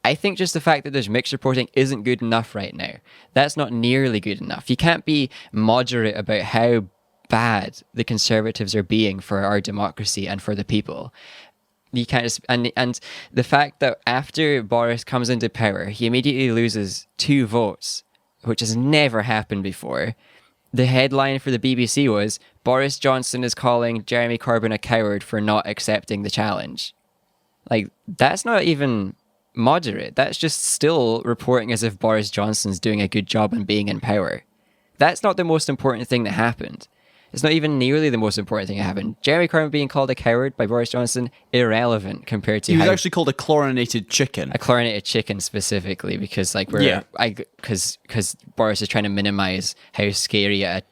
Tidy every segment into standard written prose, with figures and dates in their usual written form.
I think just the fact that there's mixed reporting isn't good enough right now. That's not nearly good enough. You can't be moderate about how bad the Conservatives are being for our democracy and for the people. You can't just and the fact that after Boris comes into power, he immediately loses 2 votes, which has never happened before. The headline for the BBC was, Boris Johnson is calling Jeremy Corbyn a coward for not accepting the challenge. Like, that's not even moderate. That's just still reporting as if Boris Johnson's doing a good job and being in power. That's not the most important thing that happened. It's not even nearly the most important thing that happened. Jeremy Corbyn being called a coward by Boris Johnson, irrelevant compared to He was actually called a chlorinated chicken. A chlorinated chicken specifically, because like because Boris is trying to minimize how scary a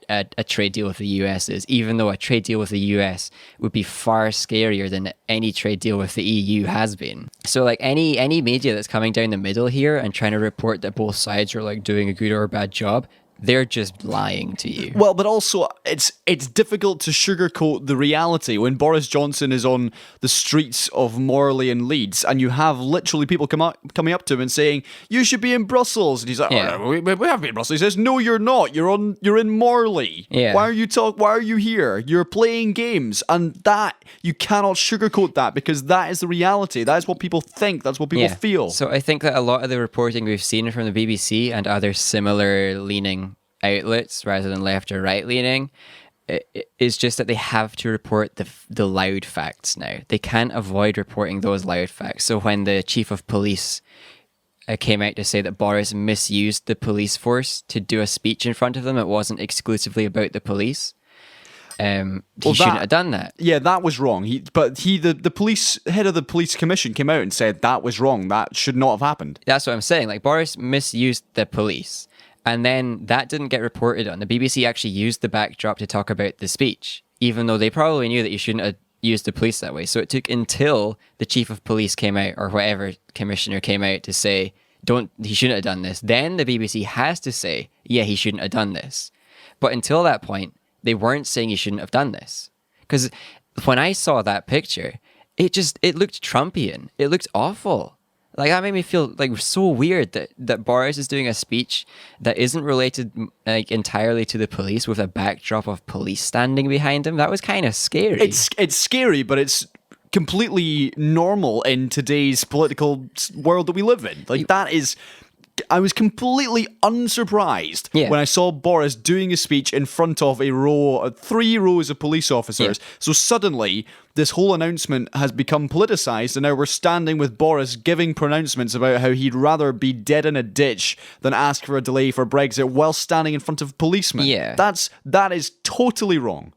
trade deal with the US is, even though a trade deal with the US would be far scarier than any trade deal with the EU has been. So like any media that's coming down the middle here and trying to report that both sides are like doing a good or a bad job, they're just lying to you. Well, but also, it's difficult to sugarcoat the reality when Boris Johnson is on the streets of Morley and Leeds, and you have literally people coming up to him and saying, "You should be in Brussels," and he's like, Yeah. "Oh, no, we have been in Brussels." He says, "No, you're not. You're in Morley. Yeah. Why are you here? You're playing games," and that you cannot sugarcoat that, because that is the reality. That is what people think. That's what people feel. So I think that a lot of the reporting we've seen from the BBC and other similar leaning outlets rather than left or right leaning is just that they have to report the loud facts now. They can't avoid reporting those loud facts. So when the chief of police came out to say that Boris misused the police force to do a speech in front of them, it wasn't exclusively about the police. He shouldn't have done that. Yeah, that was wrong. The police head of the police commission came out and said that was wrong. That should not have happened. That's what I'm saying. Like, Boris misused the police. And then that didn't get reported on. The BBC actually used the backdrop to talk about the speech, even though they probably knew that you shouldn't have used the police that way. So it took until the chief of police came out, or whatever commissioner came out to say, he shouldn't have done this. Then the BBC has to say, yeah, he shouldn't have done this. But until that point, they weren't saying he shouldn't have done this. Because when I saw that picture, it looked Trumpian. It looked awful. Like, that made me feel like so weird that Boris is doing a speech that isn't related like entirely to the police with a backdrop of police standing behind him. That was kind of scary. It's scary, but it's completely normal in today's political world that we live in. Like, that is... I was completely unsurprised when I saw Boris doing a speech in front of 3 rows of police officers. Yeah. So suddenly, this whole announcement has become politicized, and now we're standing with Boris giving pronouncements about how he'd rather be dead in a ditch than ask for a delay for Brexit while standing in front of policemen. Yeah. That is totally wrong.